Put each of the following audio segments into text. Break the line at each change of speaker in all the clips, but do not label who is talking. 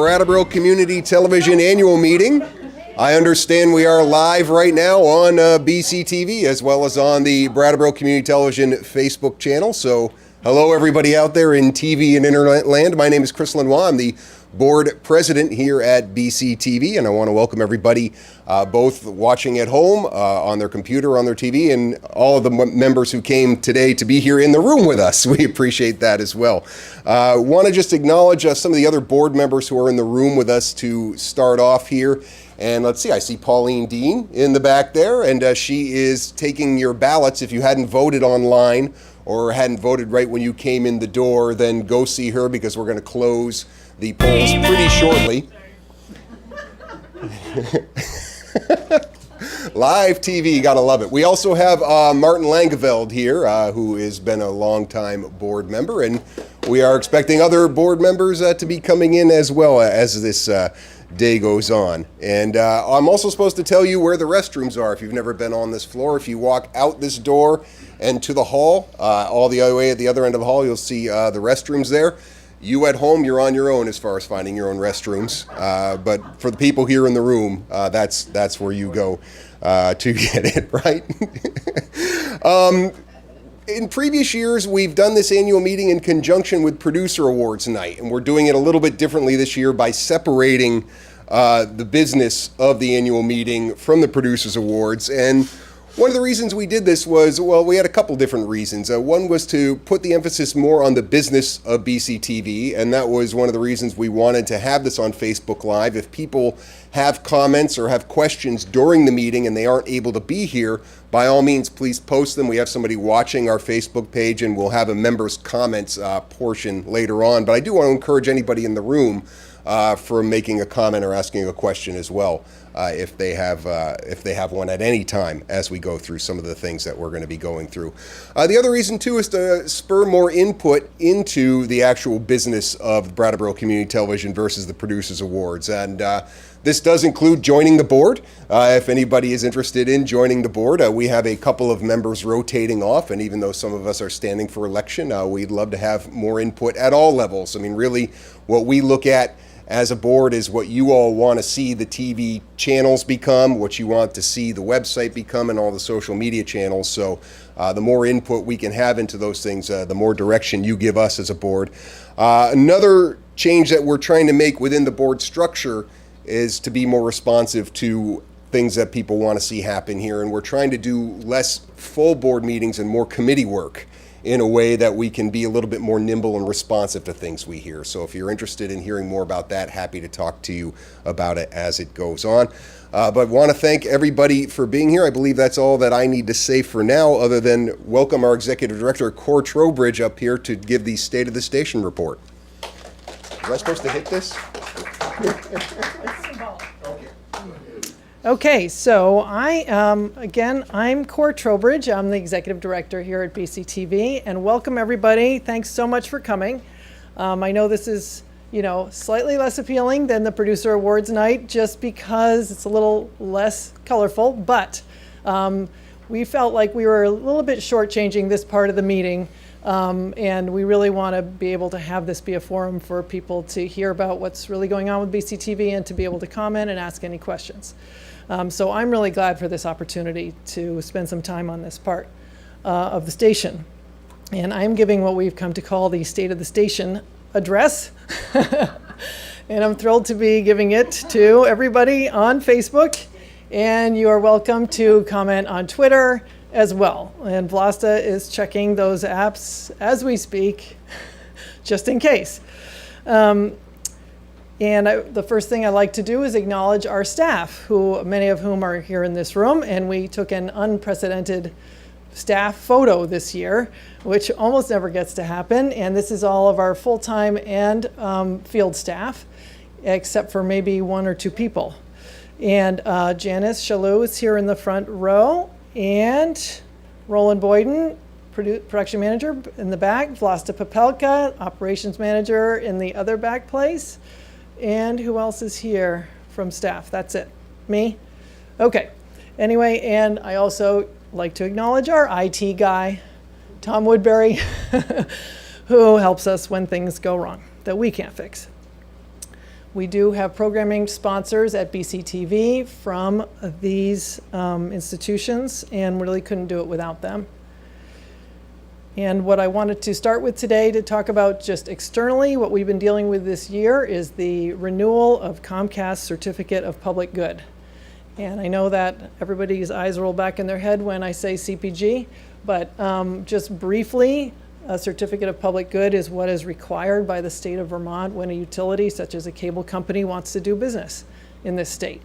Brattleboro Community Television Annual Meeting. I understand we are live right now on BCTV as well as on the Brattleboro Community Television Facebook channel. So hello everybody out there in TV and internet land. My name is Chris Lenoir. I'm the board president here at BCTV, and I want to welcome everybody both watching at home, on their computer, on their TV, and all of the members who came today to be here in the room with us. We appreciate that as well. Want to just acknowledge some of the other board members who are in the room with us to start off here. And let's see, I see Pauline Dean in the back there, and she is taking your ballots. If you hadn't voted online or hadn't voted right when you came in the door, then go see her because we're going to close the polls pretty shortly. Live TV, gotta love it. We also have Martin Langeveld here, who has been a longtime board member, and we are expecting other board members to be coming in as well as this day goes on. And I'm also supposed to tell you where the restrooms are if you've never been on this floor. If you walk out this door and to the hall, all the other way at the other end of the hall, you'll see the restrooms there. You at home, you're on your own as far as finding your own restrooms. But for the people here in the room, that's where you go to get it, right? In previous years, we've done this annual meeting in conjunction with Producer Awards Night, and we're doing it a little bit differently this year by separating the business of the annual meeting from the Producers Awards. And one of the reasons we did this was, well, we had a couple different reasons. One was to put the emphasis more on the business of BCTV, and that was one of the reasons we wanted to have this on Facebook Live. If people have comments or have questions during the meeting and they aren't able to be here, by all means, please post them. We have somebody watching our Facebook page, and we'll have a members' comments portion later on. But I do want to encourage anybody in the room for making a comment or asking a question as well, if they have one at any time as we go through some of the things that we're going to be going through. The other reason too is to spur more input into the actual business of Brattleboro Community Television versus the Producers Awards, and this does include joining the board. If anybody is interested in joining the board, we have a couple of members rotating off, and even though some of us are standing for election, we'd love to have more input at all levels. I mean, really, what we look at as a board is what you all want to see the TV channels become, what you want to see the website become, and all the social media channels. So the more input we can have into those things, the more direction you give us as a board. Another change that we're trying to make within the board structure is to be more responsive to things that people want to see happen here. And we're trying to do less full board meetings and more committee work in a way that we can be a little bit more nimble and responsive to things we hear. So if you're interested in hearing more about that, happy to talk to you about it as it goes on. But want to thank everybody for being here. I believe that's all that I need to say for now, other than welcome our Executive Director, Cor Trowbridge, up here to give the State of the Station report. Was I supposed to hit this?
Okay, so I'm Cor Trowbridge. I'm the Executive Director here at BCTV, and welcome everybody. Thanks so much for coming. I know this is, slightly less appealing than the Producer Awards Night just because it's a little less colorful, but we felt like we were a little bit shortchanging this part of the meeting, and we really want to be able to have this be a forum for people to hear about what's really going on with BCTV and to be able to comment and ask any questions. So I'm really glad for this opportunity to spend some time on this part of the station. And I'm giving what we've come to call the State of the Station address. And I'm thrilled to be giving it to everybody on Facebook. And you are welcome to comment on Twitter as well. And Vlasta is checking those apps as we speak, just in case. The first thing I like to do is acknowledge our staff, many of whom are here in this room, and we took an unprecedented staff photo this year, which almost never gets to happen. And this is all of our full-time and field staff, except for maybe one or two people. And Janice Shalou is here in the front row, and Roland Boyden, production manager in the back, Vlasta Popelka, operations manager in the other back place. And who else is here from staff? That's it. Me? Okay. Anyway, and I also like to acknowledge our IT guy, Tom Woodbury, who helps us when things go wrong that we can't fix. We do have programming sponsors at BCTV from these institutions, and we really couldn't do it without them. And what I wanted to start with today to talk about just externally, what we've been dealing with this year is the renewal of Comcast's Certificate of Public Good. And I know that everybody's eyes roll back in their head when I say CPG, but just briefly, a Certificate of Public Good is what is required by the state of Vermont when a utility, such as a cable company, wants to do business in this state.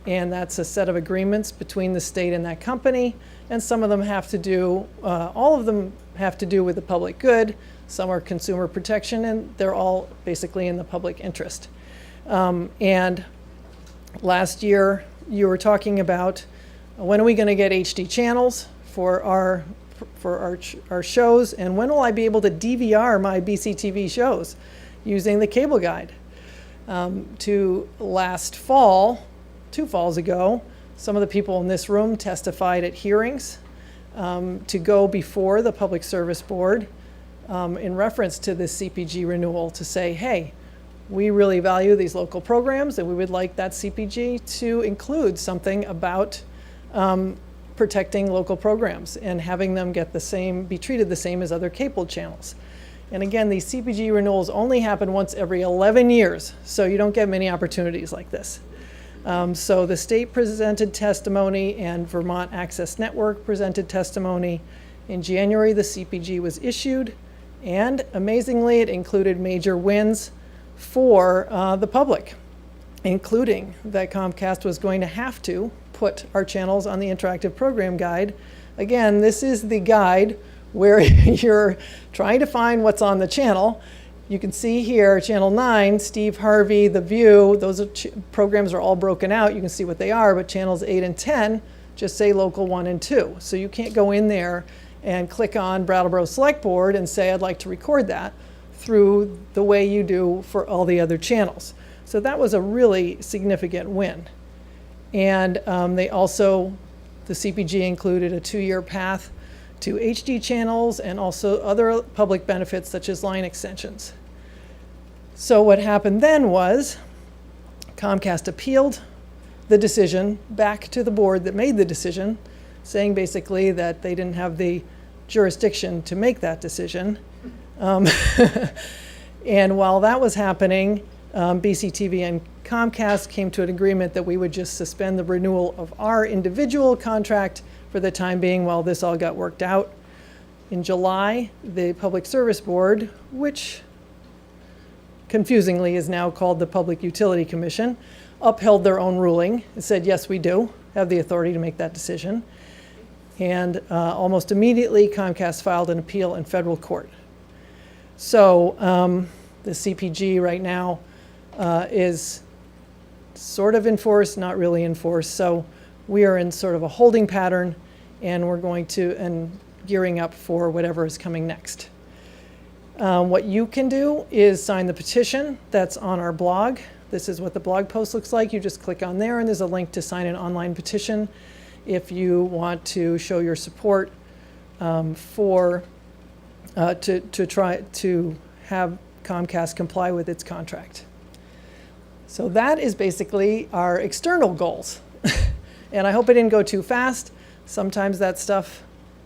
And that's a set of agreements between the state and that company, and some of them have to do, all of them have to do with the public good, some are consumer protection, and they're all basically in the public interest. And last year, you were talking about when are we going to get HD channels for our shows, and when will I be able to DVR my BCTV shows using the cable guide? To last fall, 2 falls ago, some of the people in this room testified at hearings to go before the Public Service Board in reference to this CPG renewal to say, hey, we really value these local programs and we would like that CPG to include something about protecting local programs and having them get the same, be treated the same as other cable channels. And again, these CPG renewals only happen once every 11 years, so you don't get many opportunities like this. So the state presented testimony and Vermont Access Network presented testimony. In January, the CPG was issued, and amazingly, it included major wins for the public, including that Comcast was going to have to put our channels on the interactive program guide. Again, this is the guide where you're trying to find what's on the channel. You can see here, Channel 9, Steve Harvey, The View, those are programs are all broken out. You can see what they are, but channels 8 and 10 just say local 1 and 2. So you can't go in there and click on Brattleboro Select Board and say, I'd like to record that through the way you do for all the other channels. So that was a really significant win. And they also, the CPG included a 2-year path to HD channels and also other public benefits such as line extensions. So what happened then was Comcast appealed the decision back to the board that made the decision, saying basically that they didn't have the jurisdiction to make that decision. And while that was happening, BCTV and Comcast came to an agreement that we would just suspend the renewal of our individual contract for the time being while this all got worked out. In July, the Public Service Board, which confusingly is now called the Public Utility Commission, upheld their own ruling and said, yes, we do have the authority to make that decision. And almost immediately, Comcast filed an appeal in federal court. So the CPG right now is sort of enforced, not really enforced. So we are in sort of a holding pattern, and we're going to, and gearing up for whatever is coming next. What you can do is sign the petition that's on our blog. This is what the blog post looks like. You just click on there, and there's a link to sign an online petition if you want to show your support to try to have Comcast comply with its contract. So that is basically our external goals. And I hope I didn't go too fast. Sometimes that stuff,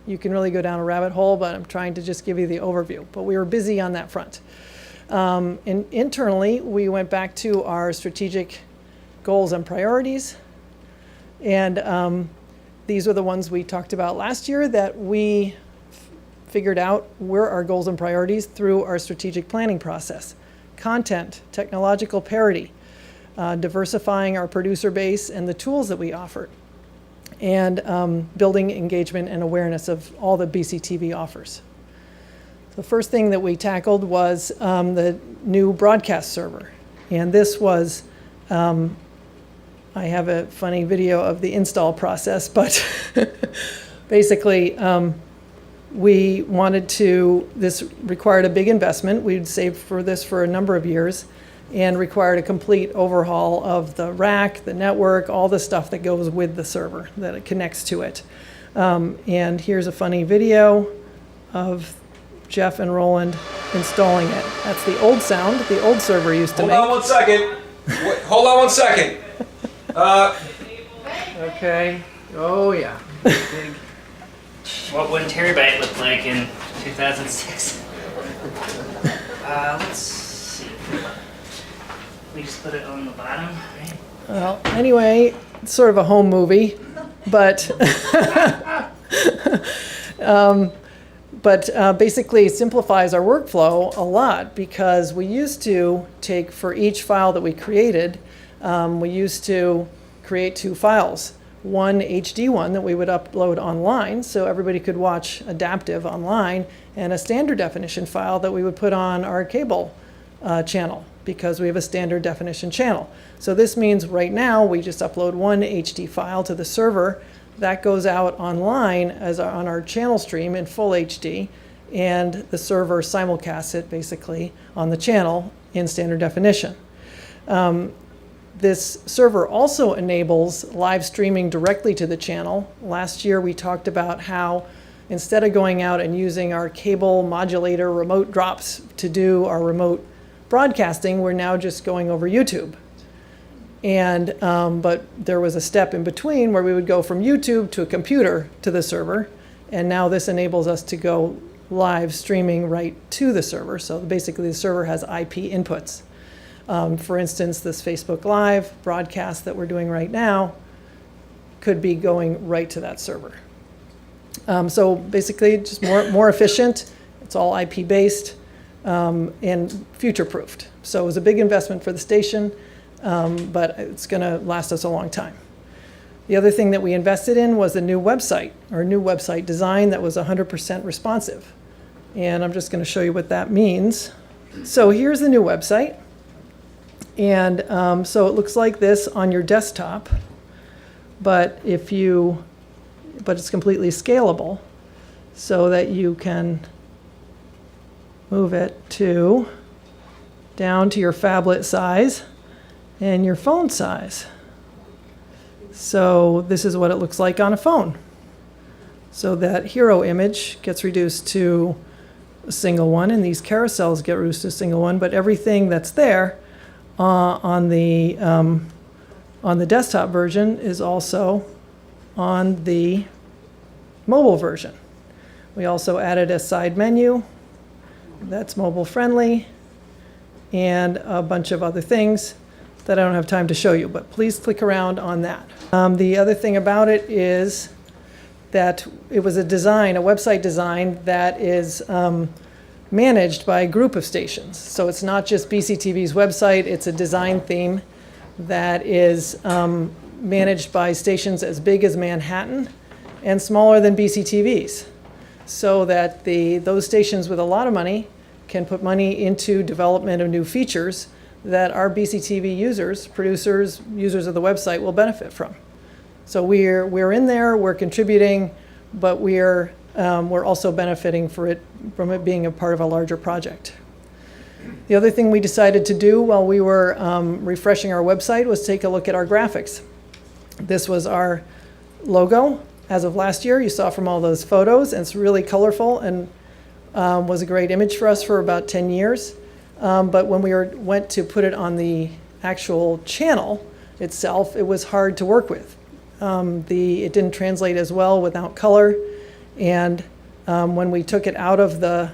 you can really go down a rabbit hole, but I'm trying to just give you the overview. But we were busy on that front. And internally, we went back to our strategic goals and priorities. And these were the ones we talked about last year that we figured out were our goals and priorities through our strategic planning process. Content, technological parity, diversifying our producer base and the tools that we offered, and building engagement and awareness of all that BCTV offers. The first thing that we tackled was the new broadcast server. And this was, I have a funny video of the install process, but basically we wanted to, this required a big investment. We'd saved for this for a number of years and required a complete overhaul of the rack, the network, all the stuff that goes with the server, that it connects to it. And here's a funny video of Jeff and Roland installing it. That's the old sound the old server used to make.
Hold on 1 second.
Wait, hold on one second.
Okay. Oh, yeah. Big.
What would Terabyte look like in 2006? Let's see. We just put it on the bottom, right?
Well, anyway, it's sort of a home movie, but basically it simplifies our workflow a lot, because we used to take, for each file that we created, we used to create 2 files. One HD one that we would upload online so everybody could watch adaptive online, and a standard definition file that we would put on our cable channel, because we have a standard definition channel. So this means right now we just upload one HD file to the server that goes out online as on our channel stream in full HD, and the server simulcasts it basically on the channel in standard definition. This server also enables live streaming directly to the channel. Last year we talked about how instead of going out and using our cable modulator remote drops to do our remote broadcasting, we're now just going over YouTube. And but there was a step in between where we would go from YouTube to a computer to the server, and now this enables us to go live streaming right to the server. So basically the server has IP inputs. For instance, this Facebook Live broadcast that we're doing right now could be going right to that server. So basically just more efficient. It's all IP based and future proofed. So it was a big investment for the station, but it's going to last us a long time. The other thing that we invested in was a new website, or a new website design that was 100% responsive. And I'm just going to show you what that means. So here's the new website. And so it looks like this on your desktop, but it's completely scalable so that you can move it down to your phablet size and your phone size. So this is what it looks like on a phone. So that hero image gets reduced to a single one, and these carousels get reduced to a single one, but everything that's there on the desktop version is also on the mobile version. We also added a side menu that's mobile friendly, and a bunch of other things that I don't have time to show you, but please click around on that. The other thing about it is that it was a website design that is managed by a group of stations. So it's not just BCTV's website, it's a design theme that is managed by stations as big as Manhattan and smaller than BCTV's, so that those stations with a lot of money can put money into development of new features that our BCTV users, producers, users of the website will benefit from. So we're in there, we're contributing, but we're also benefiting from it being a part of a larger project. The other thing we decided to do while we were refreshing our website was take a look at our graphics. This was our logo as of last year. You saw from all those photos, and it's really colorful and was a great image for us for about 10 years. But when we went to put it on the actual channel itself, it was hard to work with. It didn't translate as well without color. And when we took it out of the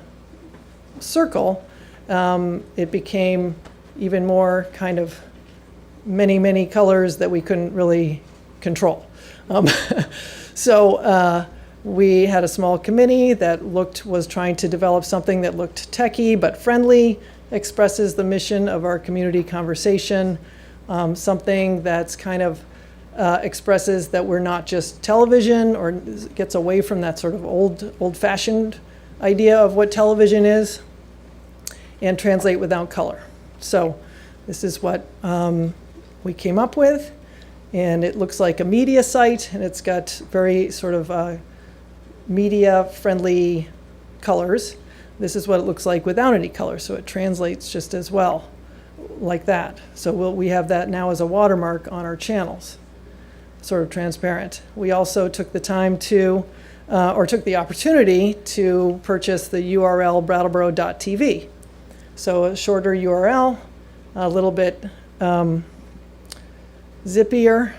circle, it became even more kind of many colors that we couldn't really control. So we had a small committee that was trying to develop something that looked techy but friendly, expresses the mission of our community conversation, something that's kind of expresses that we're not just television, or gets away from that sort of old-fashioned idea of what television is, and translate without color. So this is what we came up with, and it looks like a media site, and it's got very sort of media-friendly colors. This is what it looks like without any color, so it translates just as well like that. So we have that now as a watermark on our channels, sort of transparent. We also took the time to, took the opportunity to purchase the URL brattleboro.tv. So a shorter URL, a little bit zippier.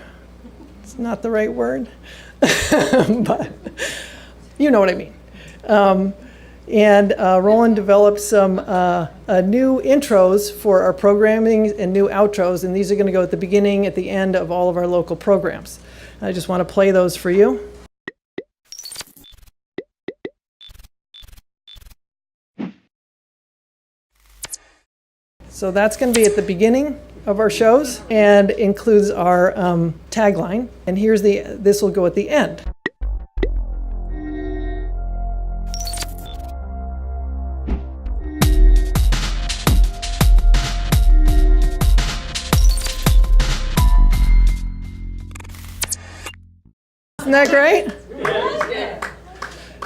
It's not the right word, but you know what I mean. And Roland developed some new intros for our programming and new outros, and these are going to go at the beginning, at the end of all of our local programs. I just want to play those for you. So that's going to be at the beginning of our shows and includes our tagline. And here's this will go at the end. Isn't that great?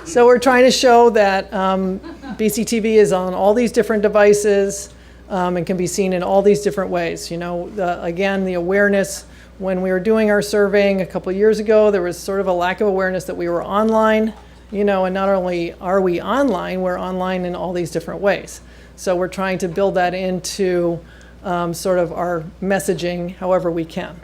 So we're trying to show that BCTV is on all these different devices and can be seen in all these different ways. You know, again, the awareness, when we were doing our surveying a couple years ago, there was sort of a lack of awareness that we were online, you know, and not only are we online, we're online in all these different ways. So we're trying to build that into sort of our messaging however we can.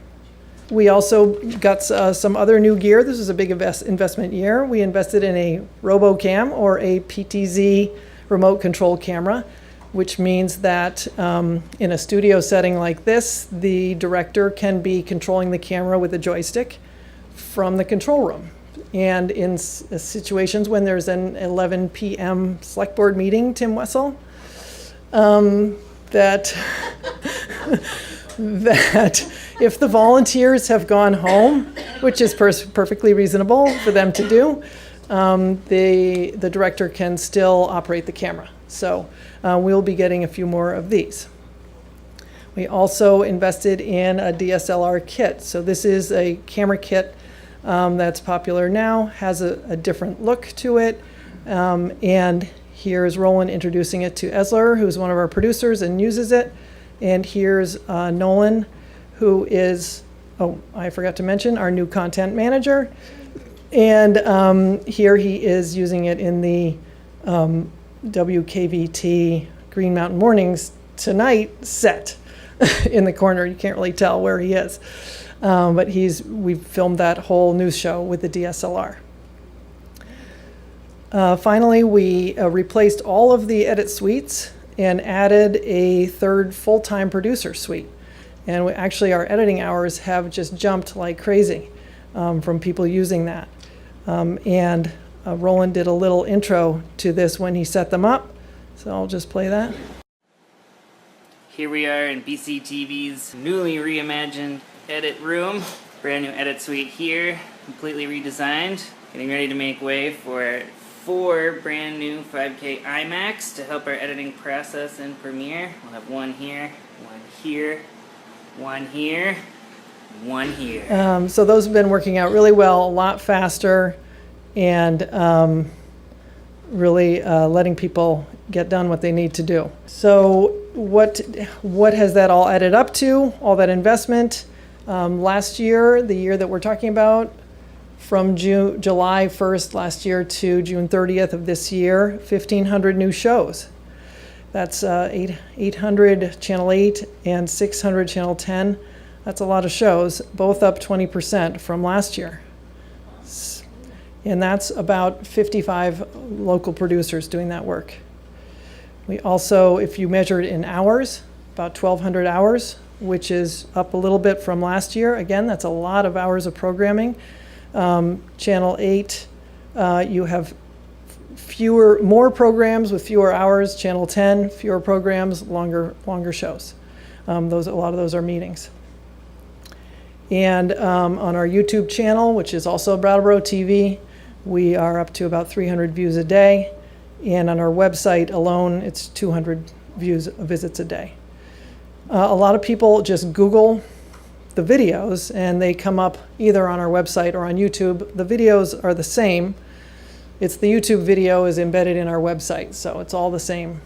We also got some other new gear. This is a big investment year. We invested in a RoboCam, or a PTZ remote control camera, which means that in a studio setting like this, the director can be controlling the camera with a joystick from the control room. And in situations when there's an 11 p.m. select board meeting, Tim Wessel, that if the volunteers have gone home, which is perfectly reasonable for them to do, the director can still operate the camera. So we'll be getting a few more of these. We also invested in a DSLR kit. So this is a camera kit that's popular now, has a different look to it. And here's Roland introducing it to Esler, who's one of our producers and uses it. And here's Nolan, who is, oh, I forgot to mention, our new content manager. And here he is using it in the WKVT Green Mountain Mornings Tonight set in the corner. You can't really tell where he is. But we've filmed that whole news show with the DSLR. Finally, we replaced all of the edit suites and added a third full-time producer suite. And actually our editing hours have just jumped like crazy from people using that. And Roland did a little intro to this when he set them up. So I'll just play that.
Here we are in BCTV's newly reimagined edit room. Brand new edit suite here, completely redesigned. Getting ready to make way for 4 brand new 5K iMacs to help our editing process in Premiere. We'll have one here, one here, one here, one here.
So those have been working out really well, a lot faster, and really letting people get done what they need to do. So what has that all added up to, all that investment? Last year, the year that we're talking about, from July 1st last year to June 30th of this year, 1,500 new shows. That's 800 Channel 8 and 600 Channel 10. That's a lot of shows, both up 20% from last year. And that's about 55 local producers doing that work. We also, if you measure it in hours, about 1,200 hours, which is up a little bit from last year. Again, that's a lot of hours of programming. Channel 8, you have more programs with fewer hours. Channel 10, fewer programs, longer shows. A lot of those are meetings. And on our YouTube channel, which is also Brattleboro TV, we are up to about 300 views a day. And on our website alone, it's 200 visits a day. A lot of people just Google the videos and they come up either on our website or on YouTube. The videos are the same. It's the YouTube video is embedded in our website, so it's all the same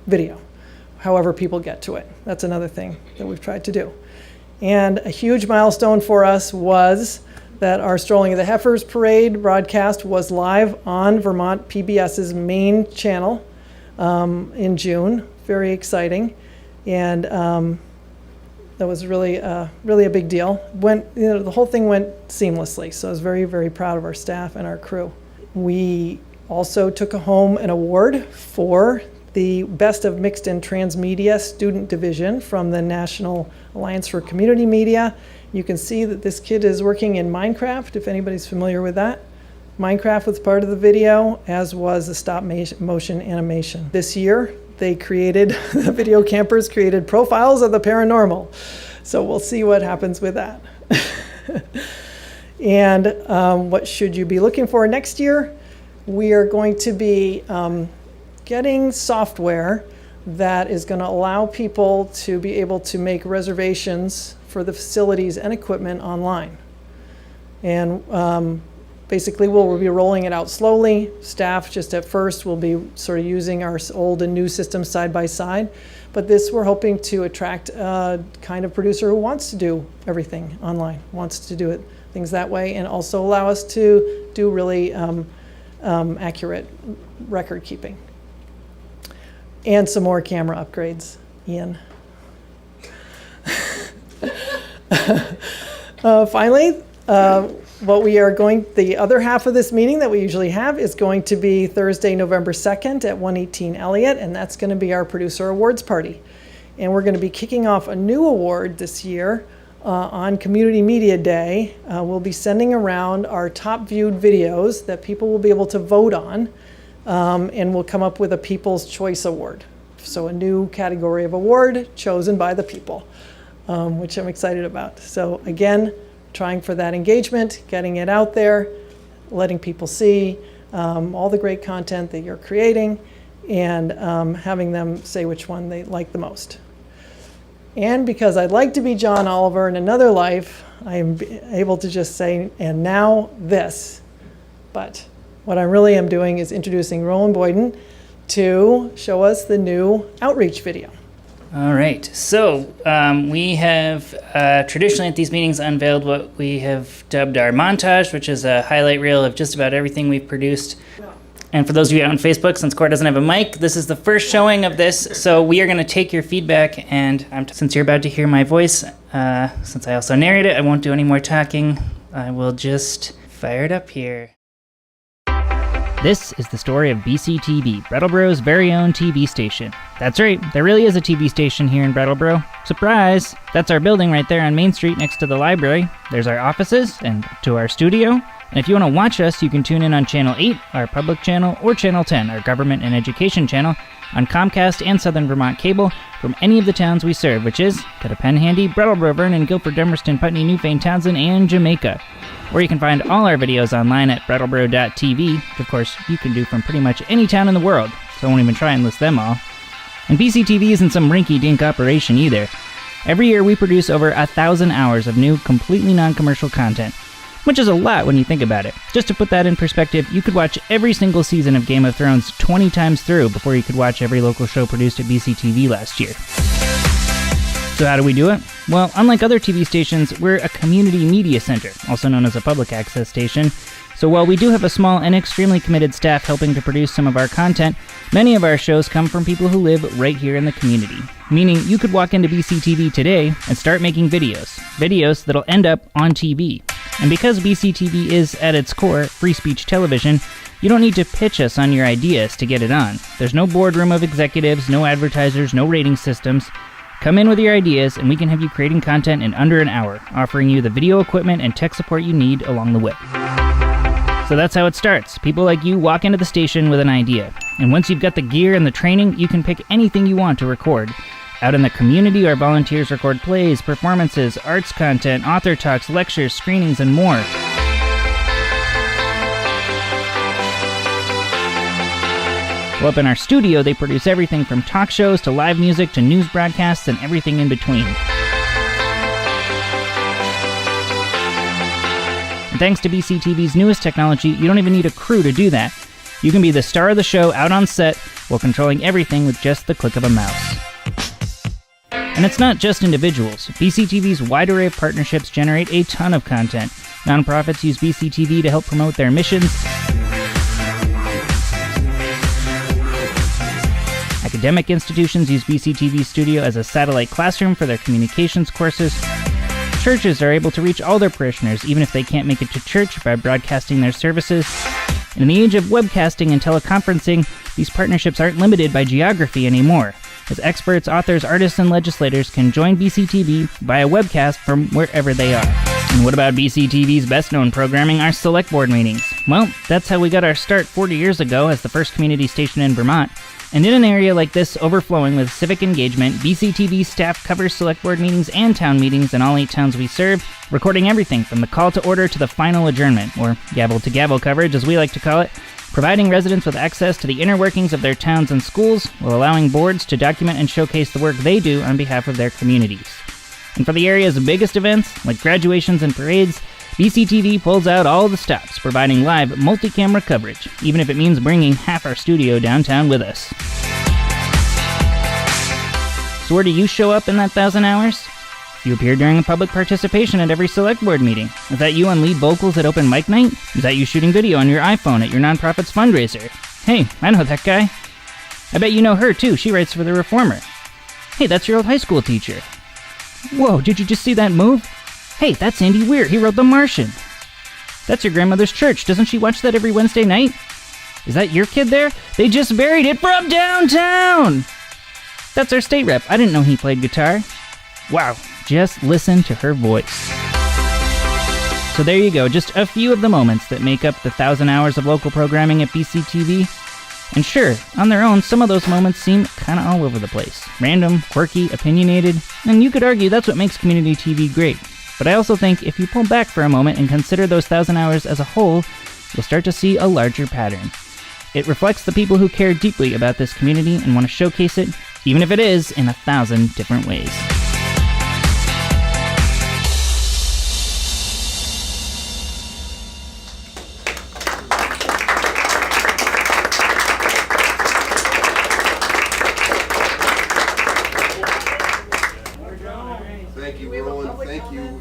video, however people get to it. That's another thing that we've tried to do. And a huge milestone for us was that our Strolling of the Heifers Parade broadcast was live on Vermont PBS's main channel in June. Very exciting. And that was really really a big deal. The whole thing went seamlessly, so I was very, very proud of our staff and our crew. We also took home an award for the Best of Mixed and Transmedia Student Division from the National Alliance for Community Media. You can see that this kid is working in Minecraft, if anybody's familiar with that. Minecraft was part of the video, as was the stop motion animation. This year, the video campers created profiles of the paranormal. So we'll see what happens with that. And what should you be looking for next year? We are going to be getting software that is going to allow people to be able to make reservations for the facilities and equipment online. And basically, we'll be rolling it out slowly. Staff just at first will be sort of using our old and new systems side by side. But this, we're hoping to attract a kind of producer who wants to do everything online, wants to do things that way, and also allow us to do really accurate record keeping. And some more camera upgrades, Ian. Finally, the other half of this meeting that we usually have is going to be Thursday, November 2nd at 118 Elliott, and that's going to be our producer awards party. And we're going to be kicking off a new award this year on Community Media Day. We'll be sending around our top viewed videos that people will be able to vote on, and we'll come up with a People's Choice Award. So a new category of award chosen by the people, which I'm excited about. So again, trying for that engagement, getting it out there, letting people see all the great content that you're creating, and having them say which one they like the most. And because I'd like to be John Oliver in another life, I am able to just say, and now this. But what I really am doing is introducing Roland Boyden to show us the new outreach video.
All right, so we have traditionally at these meetings unveiled what we have dubbed our montage, which is a highlight reel of just about everything we've produced. And for those of you out on Facebook, since Cor doesn't have a mic, this is the first showing of this, so we are going to take your feedback, and since you're about to hear my voice, since I also narrate it, I won't do any more talking. I will just fire it up here. This is the story of BCTV, Brattleboro's very own TV station. That's right, there really is a TV station here in Brattleboro. Surprise! That's our building right there on Main Street next to the library. There's our offices, and to our studio. And if you want to watch us, you can tune in on Channel 8, our public channel, or Channel 10, our government and education channel, on Comcast and Southern Vermont Cable from any of the towns we serve, which is, got a pen handy, Brattleboro, Vernon, Guilford, Dummerston, Putney, Newfane, Townsend, and Jamaica. Or you can find all our videos online at brattleboro.tv, which of course you can do from pretty much any town in the world, so I won't even try and list them all. And BCTV isn't some rinky-dink operation either. Every year we produce over 1,000 hours of new, completely non-commercial content, which is a lot when you think about it. Just to put that in perspective, you could watch every single season of Game of Thrones 20 times through before you could watch every local show produced at BCTV last year. So how do we do it? Well, unlike other TV stations, we're a community media center, also known as a public access station. So while we do have a small and extremely committed staff helping to produce some of our content, many of our shows come from people who live right here in the community. Meaning you could walk into BCTV today and start making videos that'll end up on TV. And because BCTV is, at its core, free speech television, you don't need to pitch us on your ideas to get it on. There's no boardroom of executives, no advertisers, no rating systems. Come in with your ideas and we can have you creating content in under an hour, offering you the video equipment and tech support you need along the way. So that's how it starts. People like you walk into the station with an idea. And once you've got the gear and the training, you can pick anything you want to record. Out in the community, our volunteers record plays, performances, arts content, author talks, lectures, screenings, and more. Well, up in our studio, they produce everything from talk shows to live music to news broadcasts and everything in between. And thanks to BCTV's newest technology, you don't even need a crew to do that. You can be the star of the show out on set while controlling everything with just the click of a mouse. And it's not just individuals. BCTV's wide array of partnerships generate a ton of content. Nonprofits use BCTV to help promote their missions. Academic institutions use BCTV Studio as a satellite classroom for their communications courses. Churches are able to reach all their parishioners, even if they can't make it to church, by broadcasting their services. And in the age of webcasting and teleconferencing, these partnerships aren't limited by geography anymore, as experts, authors, artists, and legislators can join BCTV via webcast from wherever they are. And what about BCTV's best-known programming, our select board meetings? Well, that's how we got our start 40 years ago as the first community station in Vermont. And in an area like this overflowing with civic engagement, BCTV staff covers select board meetings and town meetings in all 8 towns we serve, recording everything from the call to order to the final adjournment, or gavel-to-gavel coverage as we like to call it, providing residents with access to the inner workings of their towns and schools, while allowing boards to document and showcase the work they do on behalf of their communities. And for the area's biggest events, like graduations and parades, BCTV pulls out all the stops, providing live multi-camera coverage, even if it means bringing half our studio downtown with us. So where do you show up in that 1,000 hours? You appear during a public participation at every select board meeting. Is that you on lead vocals at open mic night? Is that you shooting video on your iPhone at your nonprofit's fundraiser? Hey, I know that guy. I bet you know her too, she writes for The Reformer. Hey, that's your old high school teacher. Whoa, did you just see that move? Hey, that's Andy Weir, he wrote The Martian. That's your grandmother's church, doesn't she watch that every Wednesday night? Is that your kid there? They just buried it from downtown! That's our state rep, I didn't know he played guitar. Wow, just listen to her voice. So there you go, just a few of the moments that make up the 1,000 hours of local programming at BCTV. And sure, on their own, some of those moments seem kinda all over the place. Random, quirky, opinionated, and you could argue that's what makes community TV great. But I also think if you pull back for a moment and consider those 1,000 hours as a whole, you'll start to see a larger pattern. It reflects the people who care deeply about this community and want to showcase it, even if it is in 1,000 different ways.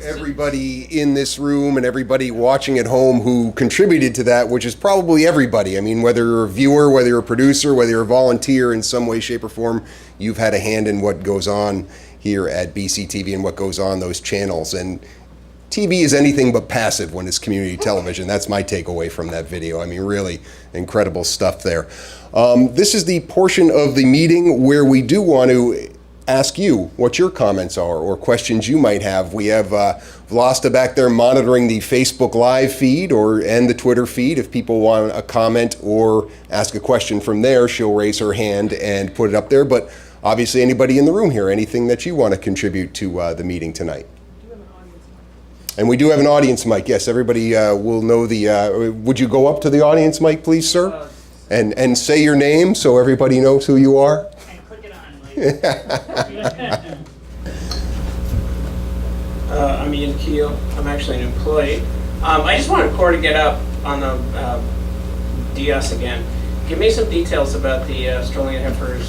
Everybody in this room and everybody watching at home who contributed to that, which is probably everybody. I mean, whether you're a viewer, whether you're a producer, whether you're a volunteer in some way, shape, or form, you've had a hand in what goes on here at BCTV and what goes on those channels. And TV is anything but passive when it's community television. That's my takeaway from that video. I mean, really incredible stuff there. This is the portion of the meeting where we do want to ask you what your comments are or questions you might have. We have Vlasta back there monitoring the Facebook Live feed and the Twitter feed. If people want a comment or ask a question from there, she'll raise her hand and put it up there. But obviously, anybody in the room here, anything that you want to contribute to the meeting tonight. And we do have an audience mic. Yes, everybody will know the. Would you go up to the audience mic, please, sir? And say your name so everybody knows who you are.
I'm Ian Keel. I'm actually an employee. I just wanted Cor to get up on the DS again. Give me some details about the Strolling and Heifers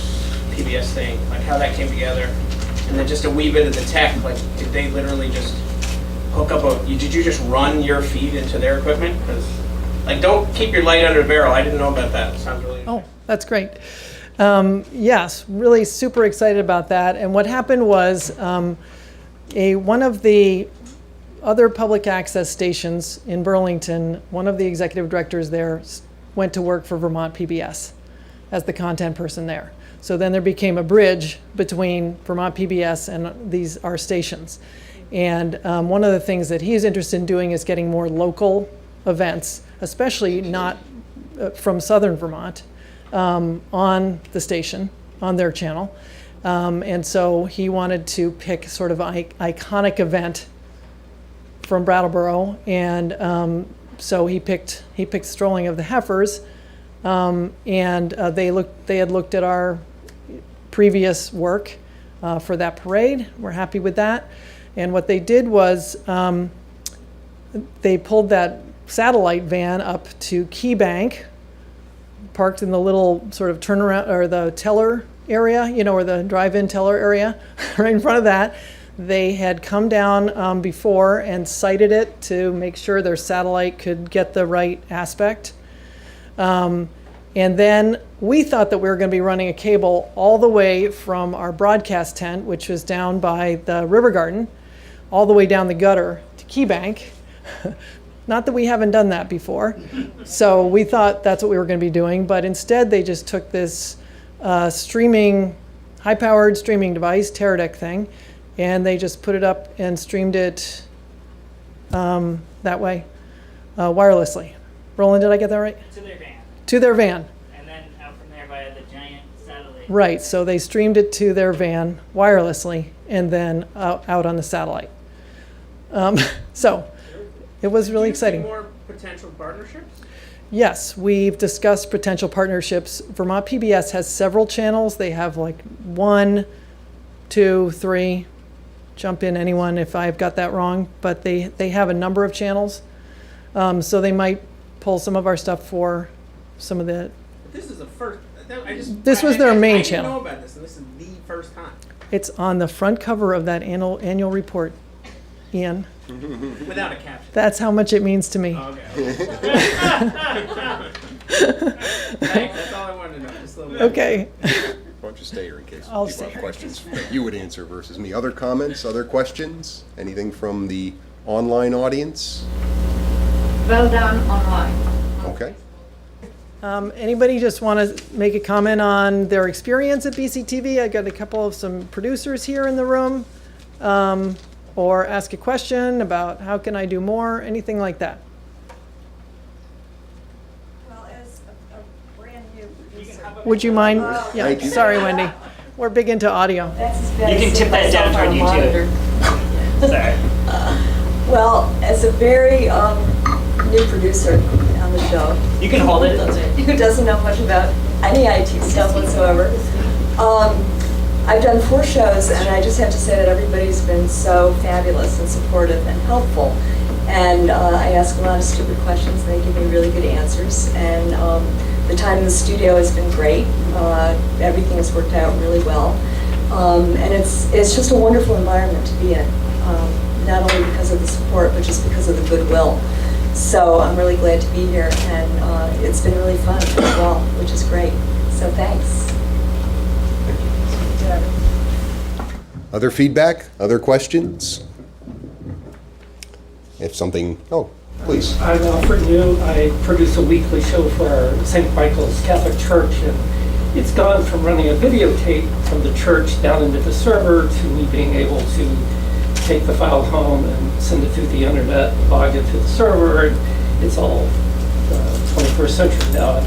PBS thing, like how that came together, and then just a wee bit of the tech. Like, did they literally just hook up did you just run your feed into their equipment? Because, like, don't keep your light under a barrel. I didn't know about that. It sounds really interesting.
Oh, that's great. Yes, really super excited about that. And what happened was one of the other public access stations in Burlington, one of the executive directors there went to work for Vermont PBS as the content person there. So then there became a bridge between Vermont PBS and our stations. And one of the things that he's interested in doing is getting more local events, especially not from Southern Vermont, on the station, on their channel. And so he wanted to pick sort of an iconic event from Brattleboro. And so he picked Strolling of the Heifers. And they had looked at our previous work for that parade. We're happy with that. And what they did was they pulled that satellite van up to Key Bank, parked in the little sort of turnaround or the teller area, or the drive-in teller area right in front of that. They had come down before and sighted it to make sure their satellite could get the right aspect. And then we thought that we were going to be running a cable all the way from our broadcast tent, which was down by the river garden, all the way down the gutter to Key Bank. Not that we haven't done that before. So we thought that's what we were going to be doing, but instead they just took this high-powered streaming device, Teradek thing, and they just put it up and streamed it that way, wirelessly. Roland, did I get that right?
To their van.
To their van.
And then out from there via the giant satellite.
Right, so they streamed it to their van wirelessly and then out on the satellite. So it was really exciting.
More potential partnerships?
Yes, we've discussed potential partnerships. Vermont PBS has several channels. They have like 1, 2, 3. Jump in, anyone, if I've got that wrong. But they have a number of channels. So they might pull some of our stuff for some of the...
This is the first...
This was their main
I
channel.
didn't know about this, and this is the first time.
It's on the front cover of that annual report, Ian.
Without a caption.
That's how much it means to me.
Okay. Thanks, that's all I wanted to know. Just a little bit.
Okay.
Why don't you stay here in case
I'll
people
stay
have
here.
questions that you would answer versus me. Other comments, other questions? Anything from the online audience?
Well done online.
Okay.
Anybody just want to make a comment on their experience at BCTV? I got a couple of some producers here in the room. Or ask a question about how can I do more, anything like that.
Well, as a brand new producer.
Would you mind?
Thank
Yeah,
you.
sorry, Wendy. We're big into audio.
That's as bad
You can
as
tip
seeing
that down
myself
toward
on a
you, too.
monitor.
Sorry.
Well, as a very new producer on the show,
You can hold it.
who doesn't know much about any IT stuff whatsoever, I've done 4 shows, and I just have to say that everybody's been so fabulous and supportive and helpful. And I ask a lot of stupid questions, and they give me really good answers. And the time in the studio has been great. Everything has worked out really well. And it's just a wonderful environment to be in, not only because of the support, but just because of the goodwill. So I'm really glad to be here, and it's been really fun as well, which is great. So thanks.
Other feedback? Other questions? If something, oh, please.
I'm Alfred New. I produce a weekly show for our St. Michael's Catholic Church, and it's gone from running a videotape from the church down into the server to me being able to take the file home and send it through the internet, log it to the server, and it's all 21st century now.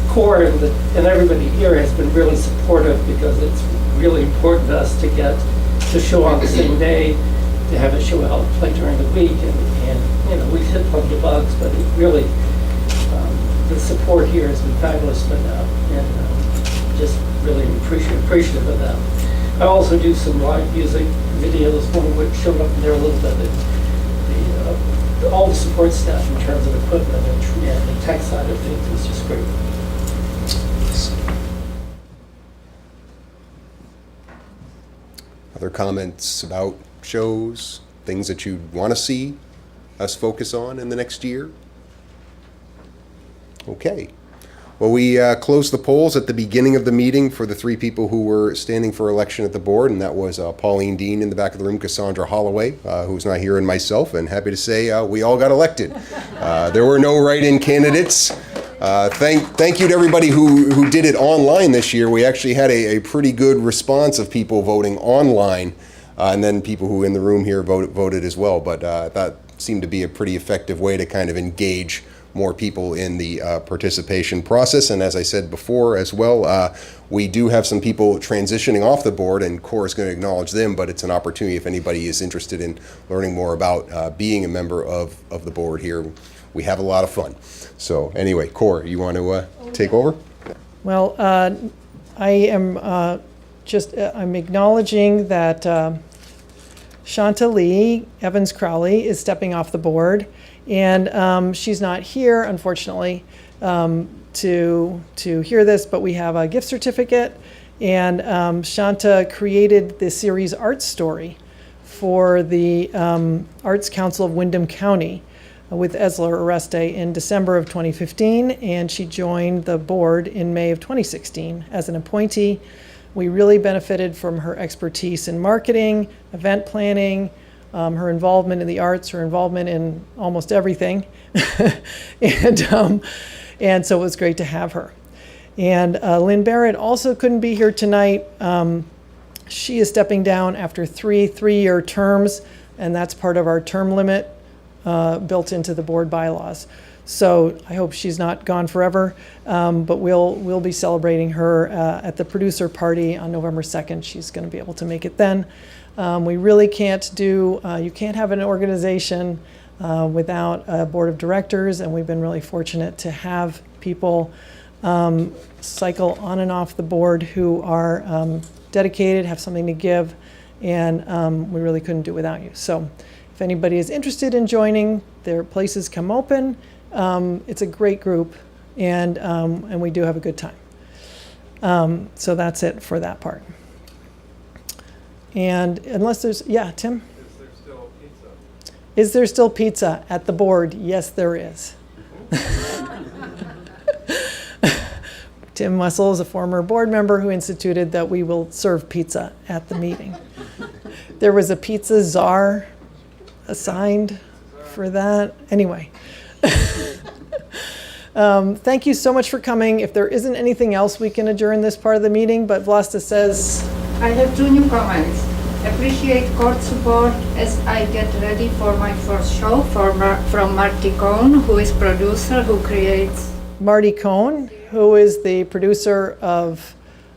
Cor and everybody here has been really supportive because it's really important to us to get the show on the same day, to have a show out play during the week, and you know, we've hit plenty of bugs, but it really, the support here has been fabulous, and just really appreciative of that. I also do some live music videos, one of which showed up in there a little bit. All the support staff in terms of equipment and the tech side of things is just great.
Other comments about shows, things that you'd want to see us focus on in the next year? Okay. Well, we closed the polls at the beginning of the meeting for the 3 people who were standing for election at the board, and that was Pauline Dean in the back of the room, Cassandra Holloway, who's not here, and myself, and happy to say we all got elected. There were no write-in candidates. Thank you to everybody who did it online this year. We actually had a pretty good response of people voting online, and then people who in the room here voted as well, but that seemed to be a pretty effective way to kind of engage more people in the participation process. And as I said before as well, we do have some people transitioning off the board, and Cor is going to acknowledge them, but it's an opportunity if anybody is interested in learning more about being a member of the board here. We have a lot of fun. So anyway, Cor, you want to take over?
Well, I am I'm acknowledging that Shanta Lee Evans Crowley is stepping off the board, and she's not here, unfortunately, to hear this, but we have a gift certificate, and Shanta created the series Art Story for the Arts Council of Windham County. with Esler Oreste in December of 2015, and she joined the board in May of 2016 as an appointee. We really benefited from her expertise in marketing, event planning, her involvement in the arts, her involvement in almost everything. And so it was great to have her. And Lynn Barrett also couldn't be here tonight. She is stepping down after three-year terms, and that's part of our term limit built into the board bylaws. So I hope she's not gone forever, but we'll be celebrating her at the producer party on November 2nd. She's going to be able to make it then. We really can't do, you can't have an organization without a board of directors, and we've been really fortunate to have people cycle on and off the board who are dedicated, have something to give, and we really couldn't do it without you. So if anybody is interested in joining, their places come open. It's a great group, and we do have a good time. So that's it for that part. And unless there's, yeah, Tim?
Is there still pizza?
Is there still pizza at the board? Yes, there is. Tim Wessel is a former board member who instituted that we will serve pizza at the meeting. There was a pizza czar assigned for that. Anyway. Thank you so much for coming. If there isn't anything else, we can adjourn this part of the meeting, but Vlasta says...
I have 2 new comments. Appreciate court support as I get ready for my first show from Marty Cohn, who is producer, who creates...
Marty Cohn, who is the producer of,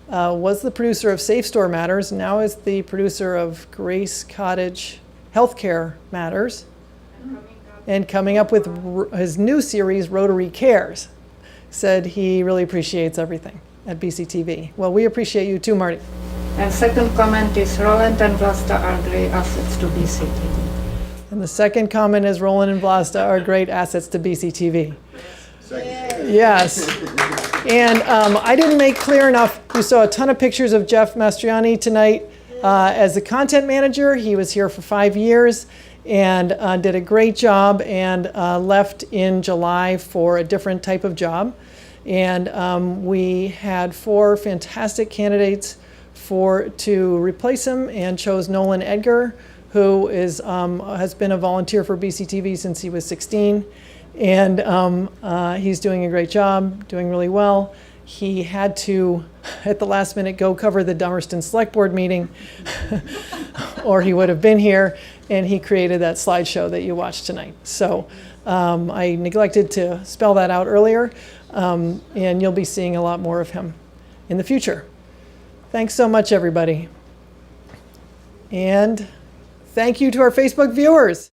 was the producer of Safe Store Matters, now is the producer of Grace Cottage Healthcare Matters, and coming up with his new series, Rotary Cares, said he really appreciates everything at BCTV. Well, we appreciate you too, Marty.
And second comment is Roland and Vlasta are great assets to BCTV.
And the second comment is Roland and Vlasta are great assets to BCTV. Yes. And I didn't make clear enough, you saw a ton of pictures of Jeff Mastriani tonight as the content manager. He was here for 5 years and did a great job and left in July for a different type of job. And we had 4 fantastic candidates to replace him and chose Nolan Edgar, who is has been a volunteer for BCTV since he was 16. And he's doing a great job, doing really well. He had to, at the last minute, go cover the Dummerston Select Board meeting, or he would have been here, and he created that slideshow that you watched tonight. So I neglected to spell that out earlier, and you'll be seeing a lot more of him in the future. Thanks so much, everybody. And thank you to our Facebook viewers.